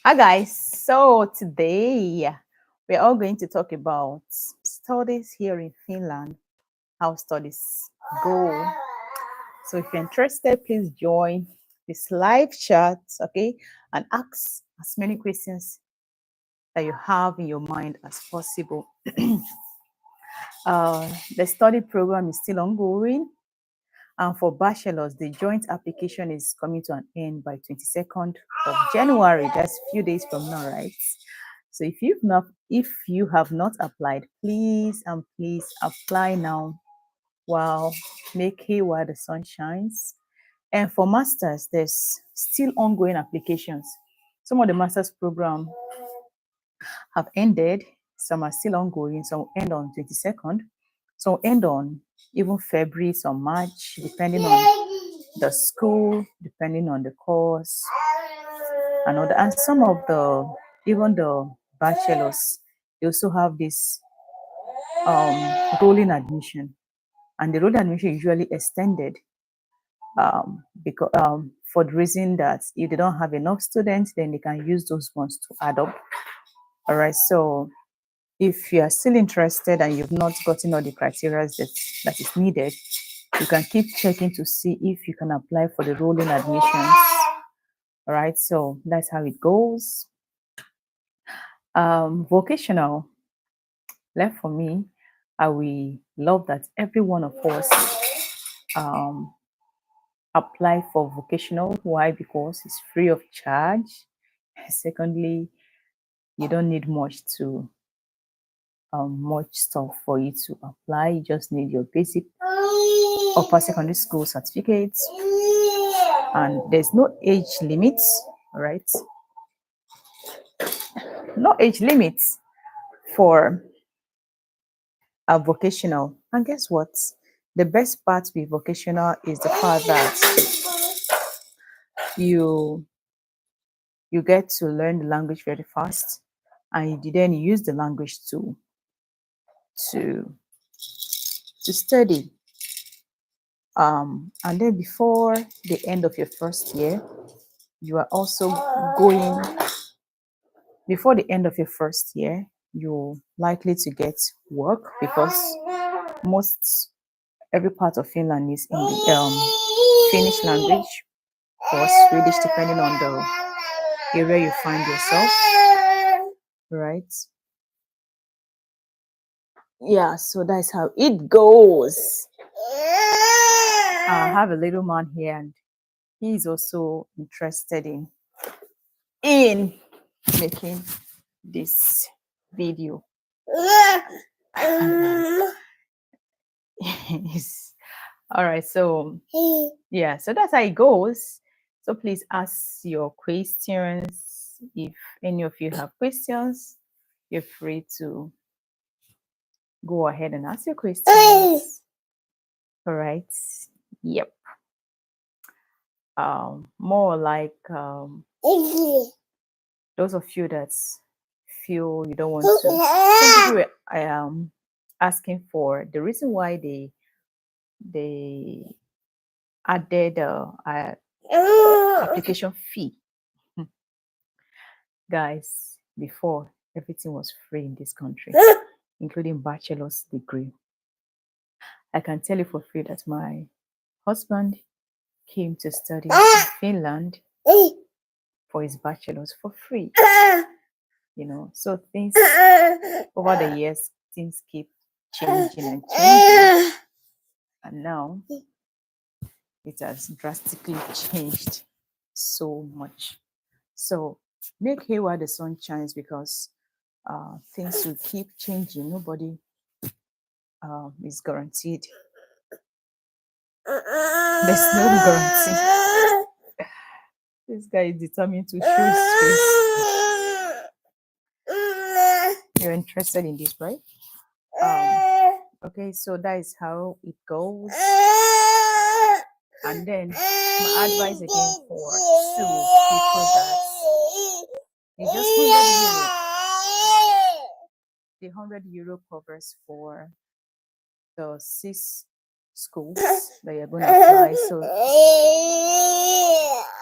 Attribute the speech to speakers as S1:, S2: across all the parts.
S1: Hi guys, so today we're all going to talk about studies here in Finland, how studies go. So if you're interested, please join this live chat, okay, and ask as many questions that you have in your mind as possible. The study program is still ongoing, and for bachelors, the joint application is coming to an end by 22nd of January. That's a few days from now, right? So if you have not applied, please and please apply now while make hay while the sun shines. And for masters, there's still ongoing applications. Some of the masters program have ended, some are still ongoing, some end on 22nd, some end on even February, some March, depending on the school, depending on the course, and other. And some of the even the bachelors, they also have this rolling admission, and the rolling admission is usually extended because for the reason that if they don't have enough students, then they can use those ones to add up. All right, so if you are still interested and you've not gotten all the criteria that is needed, you can keep checking to see if you can apply for the rolling admissions. All right, so that's how it goes. Vocational, left for me, I will love that every one of us apply for vocational. Why? Because it's free of charge. Secondly, you don't need much stuff for you to apply. You just need your basic upper secondary school certificates, and there's no age limits, right? No age limits for a vocational. And guess what? The best part with vocational is the fact that you you get to learn the language very fast, and you then use the language to to study. And then before the end of your first year, you are also going before the end of your first year, you're likely to get work because most every part of Finland is in the Finnish language or Swedish, depending on the area you find yourself, right? Yeah, so that's how it goes. I have a little man here, and he's also interested in making this video. Yes. All right, so yeah, so that's how it goes. So please ask your questions. If any of you have questions, you're free to go ahead and ask your questions. All right. Yep. More like those of you that feel you don't want to. Some people were asking for the reason why they added application fee. Guys, before everything was free in this country, including bachelor's degree. I can tell you for free that my husband came to study in Finland for his bachelor's for free. So things over the years, things keep changing and changing, and now it has drastically changed so much. So make hay while the sun shines, because things will keep changing. Nobody is guaranteed. There's no guarantee. This guy is determined to show his face. You're interested in this, right? Okay, so that is how it goes. And then my advice again for two people that it's just 100 euro. The 100 euro covers for the 6 schools that you're going to apply. So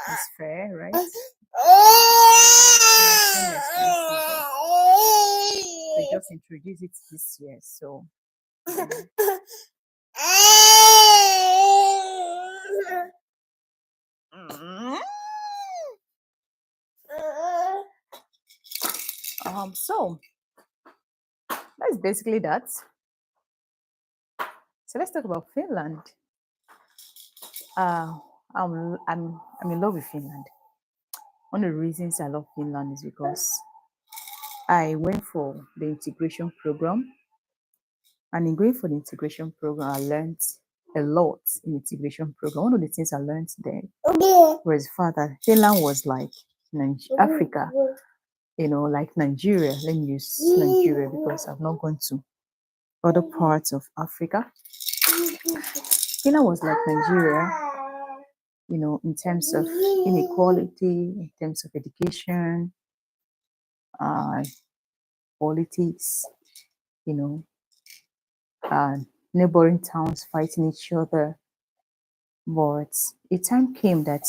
S1: it's fair, right? They just introduced it this year, so so that's basically that. So let's talk about Finland. I'm in love with Finland. One of the reasons I love Finland is because I went for the integration program, and in going for the integration program, I learned a lot in the integration program. One of the things I learned there was the fact that Finland was like Africa, like Nigeria. Let me use Nigeria because I've not gone to other parts of Africa. Finland was like Nigeria, in terms of inequality, in terms of education, uh, politics, you know, neighboring towns fighting each other. But a time came that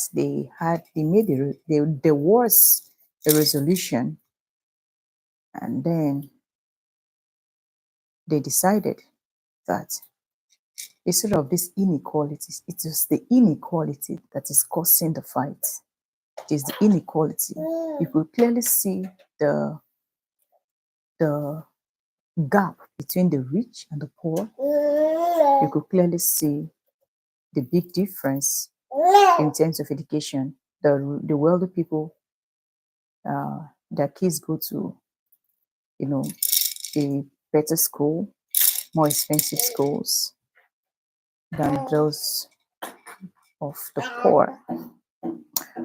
S1: there was a resolution, and then they decided that instead of these inequalities, it is the inequality that is causing the fight. It is the inequality. You could clearly see the gap between the rich and the poor. You could clearly see the big difference in terms of education. The wealthy people, their kids go to, a better school, more expensive schools than those of the poor,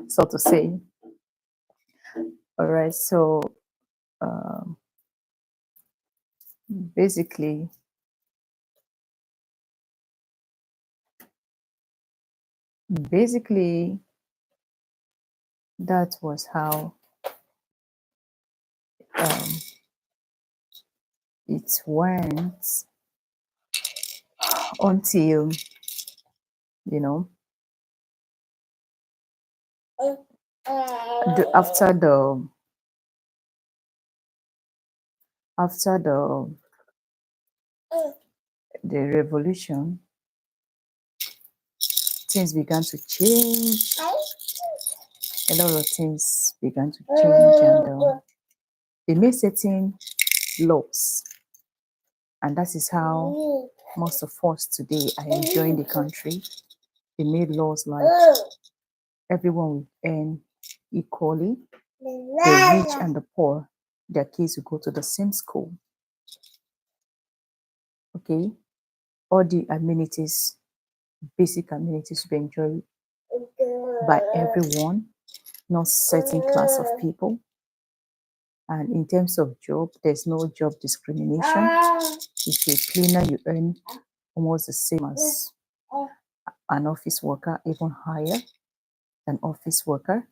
S1: so to say. All right, so um, basically, that was how um, it went until, you know, the, after the revolution, things began to change. A lot of things began to change, and they made certain laws, and that is how most of us today are enjoying the country. They made laws like everyone will earn equally. The rich and the poor, their kids will go to the same school. Okay, all the amenities, basic amenities, will be enjoyed by everyone, not certain class of people. And in terms of job, there's no job discrimination. If you're a cleaner, you earn almost the same as an office worker, even higher than office worker.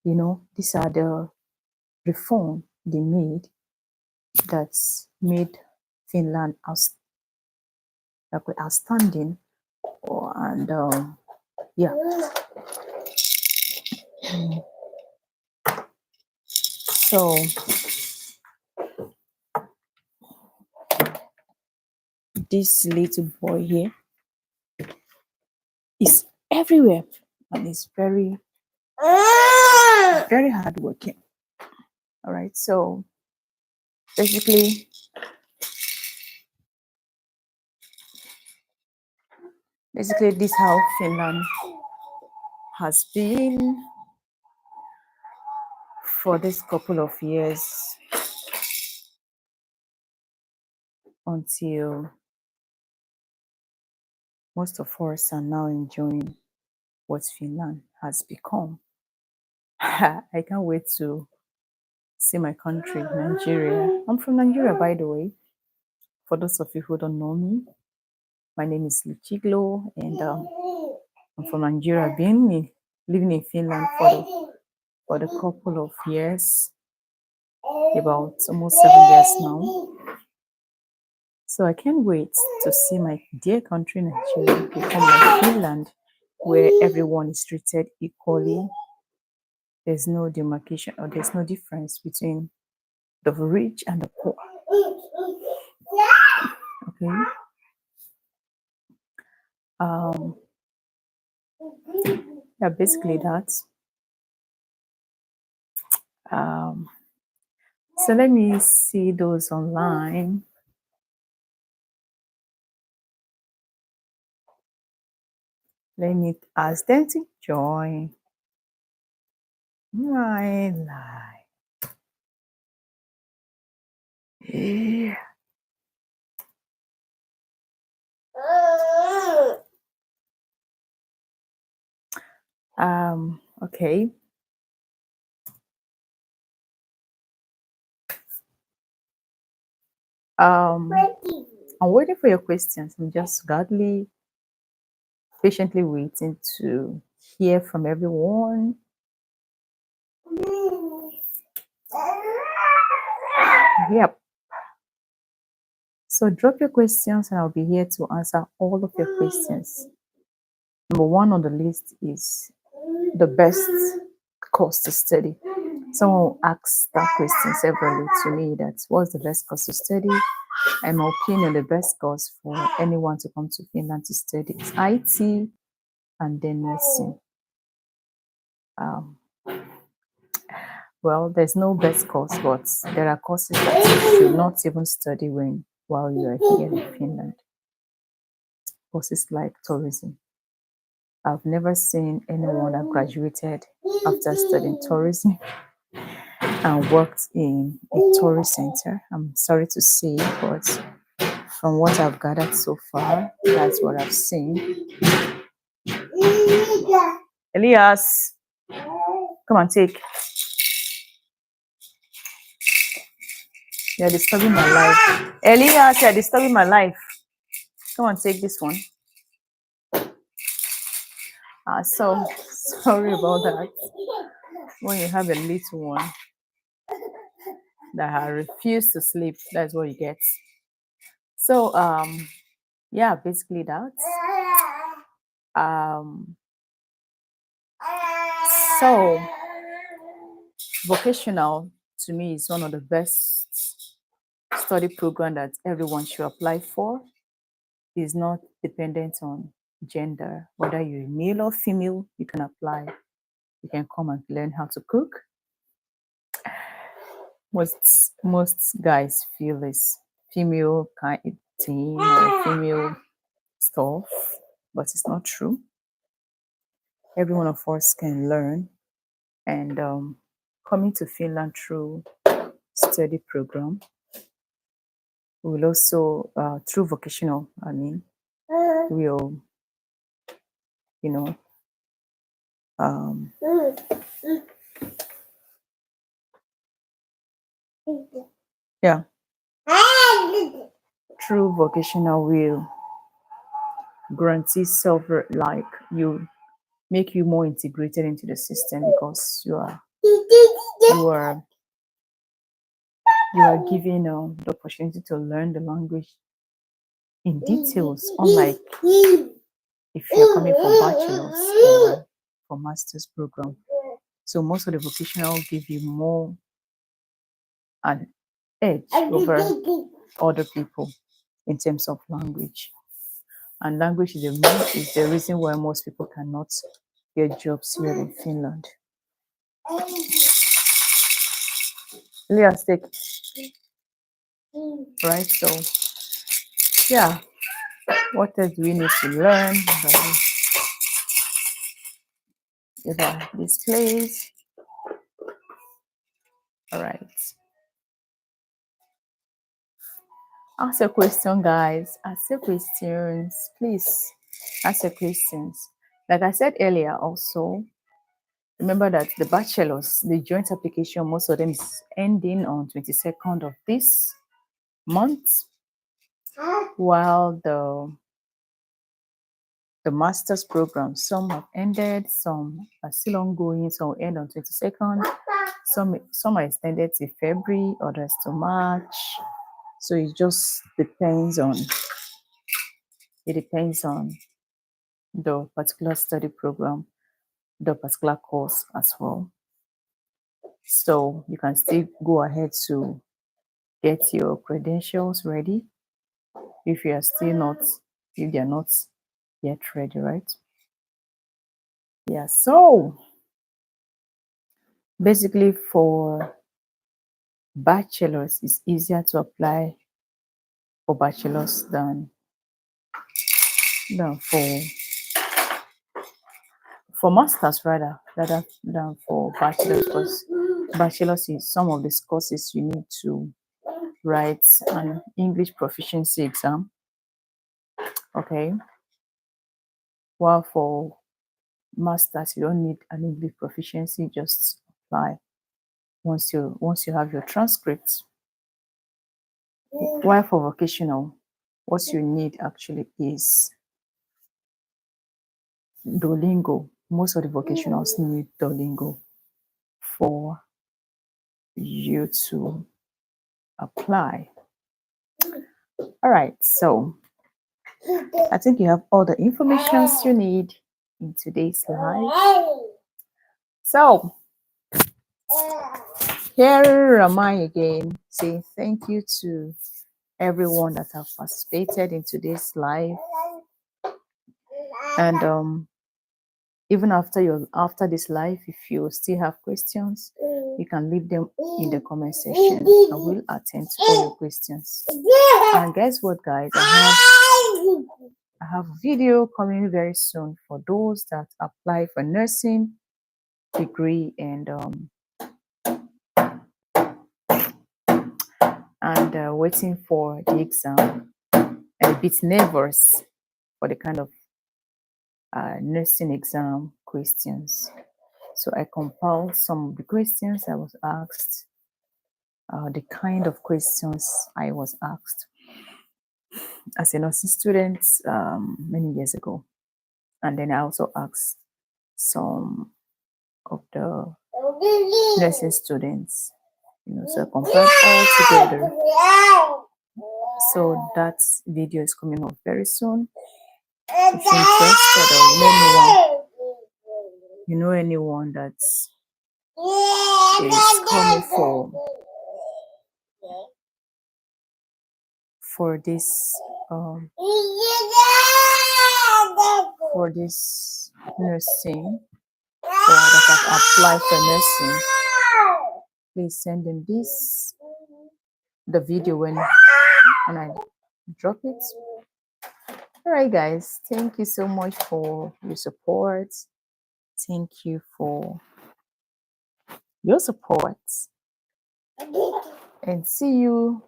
S1: These are the reform they made that's made Finland outstanding. And yeah, so this little boy here is everywhere, and is very, very hardworking. All right, so basically, this is how Finland has been for this couple of years until most of us are now enjoying what Finland has become. I can't wait to see my country, Nigeria. I'm from Nigeria, by the way. For those of you who don't know me, my name is Luchiglo, and I'm from Nigeria. I've been living in Finland for the couple of years, about almost 7 years now. So I can't wait to see my dear country, Nigeria, become like Finland, where everyone is treated equally, There's no demarcation or there's no difference between the rich and the poor. Okay. Um, yeah, basically that. Um, so let me see those online. Let me ask them to join my live. Yeah. Okay. I'm waiting for your questions. I'm just godly, patiently waiting to hear from everyone. Yep. So drop your questions and I'll be here to answer all of your questions. Number one on the list is the best course to study. Someone asked that question severally to me, that what's the best course to study? In my opinion, the best course for anyone to come to Finland to study is IT and then nursing. Well, there's no best course, but there are courses that you should not even study while you are here in Finland. Courses like tourism. I've never seen anyone that graduated after studying tourism and worked in a tourist center. I'm sorry to say, but from what I've gathered so far, that's what I've seen. Elias, come and take. You're disturbing my life. Elias, you're disturbing my life. Come and take this one. So sorry about that. When you have a little one that refused to sleep, that's what you get. So yeah, basically that. So vocational to me is one of the best study program that everyone should apply for. It's not dependent on gender, whether you're male or female, you can apply. You can come and learn how to cook. Most guys feel it's female kind thing or female stuff, but it's not true. Every one of us can learn, and coming to Finland through study program will also through vocational. I mean, will you know yeah, through vocational will guarantee self, like you make you more integrated into the system, because you are given the opportunity to learn the language in details, unlike if you're coming for bachelor's or for master's program. So most of the vocational give you more an edge over other people in terms of language. And language is the reason why most people cannot get jobs here in Finland. Let's take right. So yeah, what else do we need to learn about this place? All right. Ask your question, guys. Ask your questions. Please ask your questions. Like I said earlier, also, remember that the bachelors, the joint application, most of them is ending on 22nd of this month, while the master's program, some have ended, some are still ongoing, some will end on 22nd, some are extended to February, others to March. So it just depends on the particular study program, the particular course as well. So you can still go ahead to get your credentials ready if you are still not, if they are not yet ready, right? Yeah, so basically for bachelors, it's easier to apply for bachelors than for masters rather than for bachelors, because bachelors is some of the courses you need to write an English proficiency exam. Okay, while for masters you don't need an English proficiency, just apply once you have your transcripts. While for vocational, what you need actually is Duolingo. Most of the vocationals need Duolingo for you to apply. All right, so I think you have all the information you need in today's live. So here am I again saying thank you to everyone that have participated in today's live. And even after this live, if you still have questions, you can leave them in the comment section. I will attend to all your questions. And guess what, guys? I have a video coming very soon for those that apply for nursing degree and waiting for the exam and a bit nervous for the kind of nursing exam questions. So I compiled some of the questions I was asked, the kind of questions I was asked as a nursing student many years ago. And then I also asked some of the nursing students, so I compared all together. So that video is coming up very soon. If you're interested or you know anyone that is coming for this nursing, or that have applied for nursing, please send them the video when I drop it. All right, guys, thank you so much for your support. Thank you for your support, and see you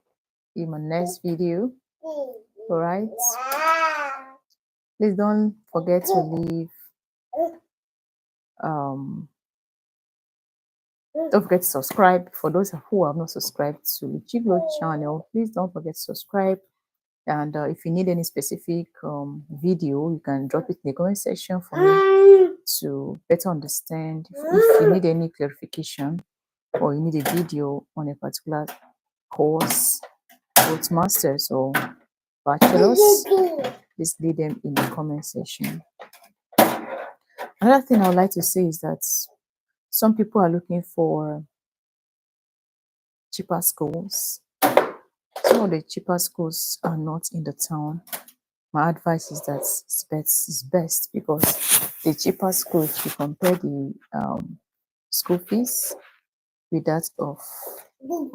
S1: in my next video. All right, please don't forget to leave don't forget to subscribe. For those who have not subscribed to the Chiglo channel, please don't forget to subscribe. And if you need any specific video, you can drop it in the comment section for me to better understand. If you need any clarification or you need a video on a particular course, both masters or bachelors, please leave them in the comment section. Another thing I would like to say is that some people are looking for cheaper schools. Some of the cheaper schools are not in the town. My advice is that it's best because the cheaper school, if you compare the school fees with that of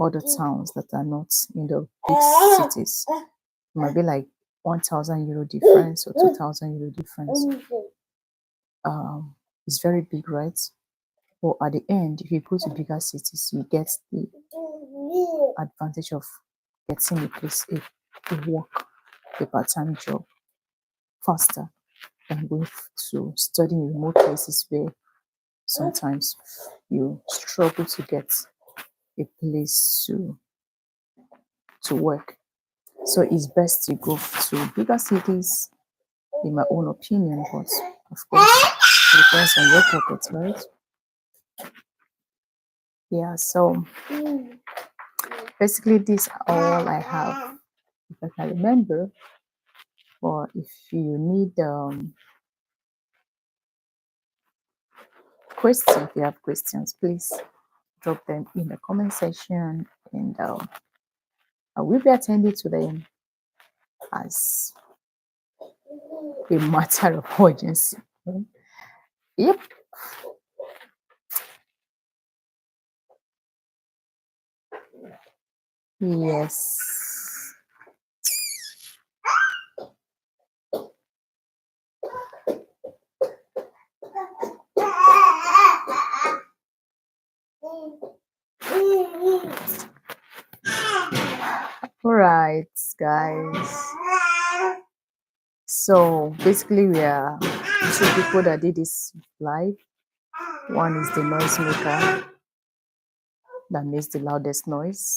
S1: other towns that are not in the big cities, it might be like 1,000 euro difference or 2,000 euro difference. It's very big, right? But at the end, if you go to bigger cities, you get the advantage of getting a place, a work, a part-time job faster than going to study in remote places where sometimes you struggle to get a place to work. So it's best to go to bigger cities, in my own opinion, but of course it depends on your pocket, right? Yeah, so basically this is all I have, if I can remember. Or if you need questions, if you have questions, please drop them in the comment section, and I will be attending to them as a matter of urgency. Yep. Yes. All right, guys. So basically, we are two people that did this live. One is the noisemaker that makes the loudest noise.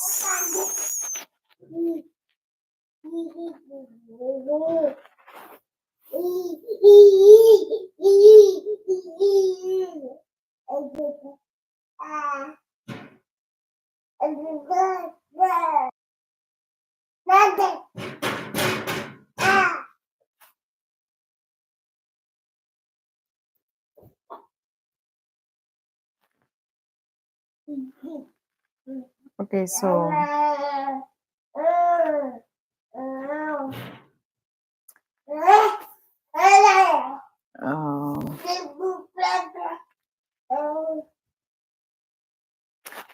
S1: Okay, so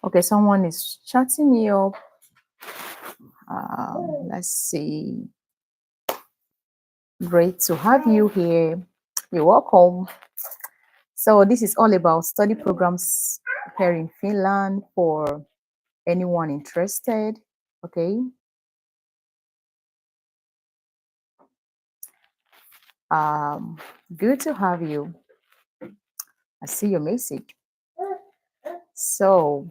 S1: okay, someone is chatting me up. Let's see. Great to have you here. You're welcome. So this is all about study programs here in Finland for anyone interested. Okay. Good to have you. I see your message. So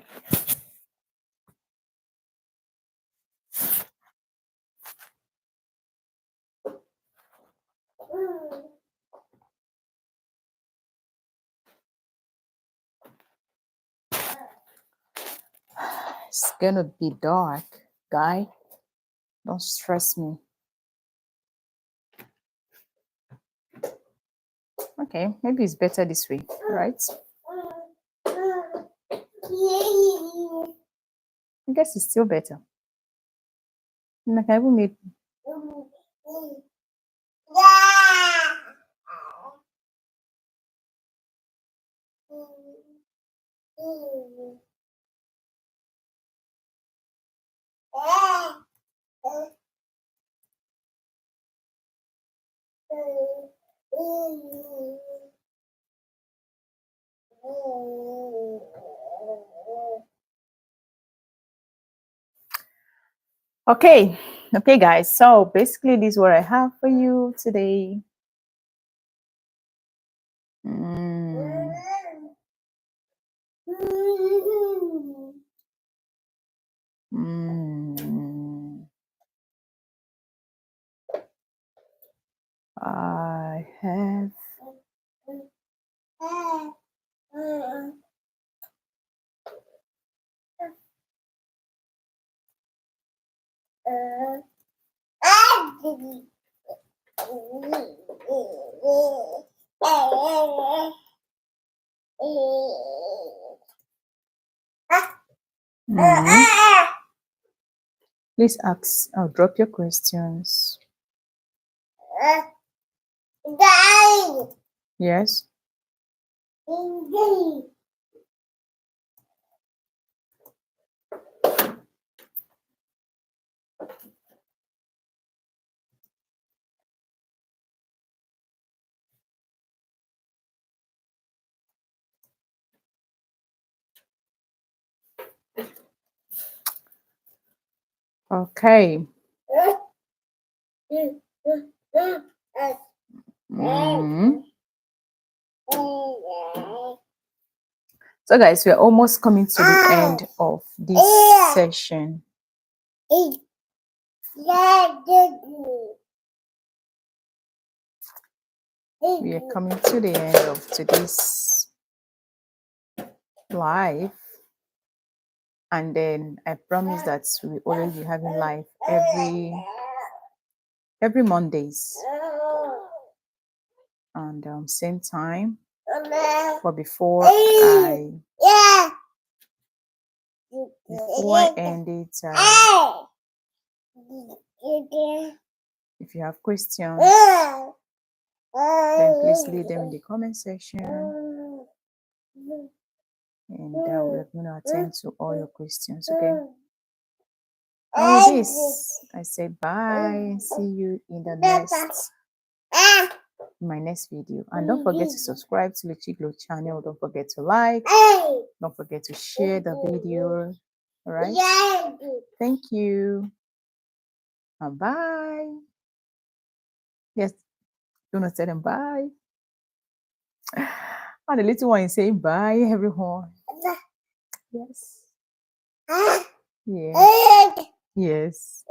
S1: it's gonna be dark, guy. Don't stress me. Okay, maybe it's better this way, right? I guess it's still better. Like I even made. Okay, guys. So basically, this is what I have for you today. I have please ask or drop your questions. Yes. Okay. So guys, we're almost coming to the end of this session. We are coming to the end of today's live, and then I promise that we will always be having live every Mondays and same time. But before I before I end it, if you have questions, then please leave them in the comment section, and I will attend to all your questions. Okay. And with this, I say bye and see you in the my next video. And don't forget to subscribe to the Chiglo channel. Don't forget to like. Don't forget to share the video. All right. Thank you. And bye. Yes. Do not tell them bye. And the little one is saying bye, everyone. Yes. Yeah. Yes.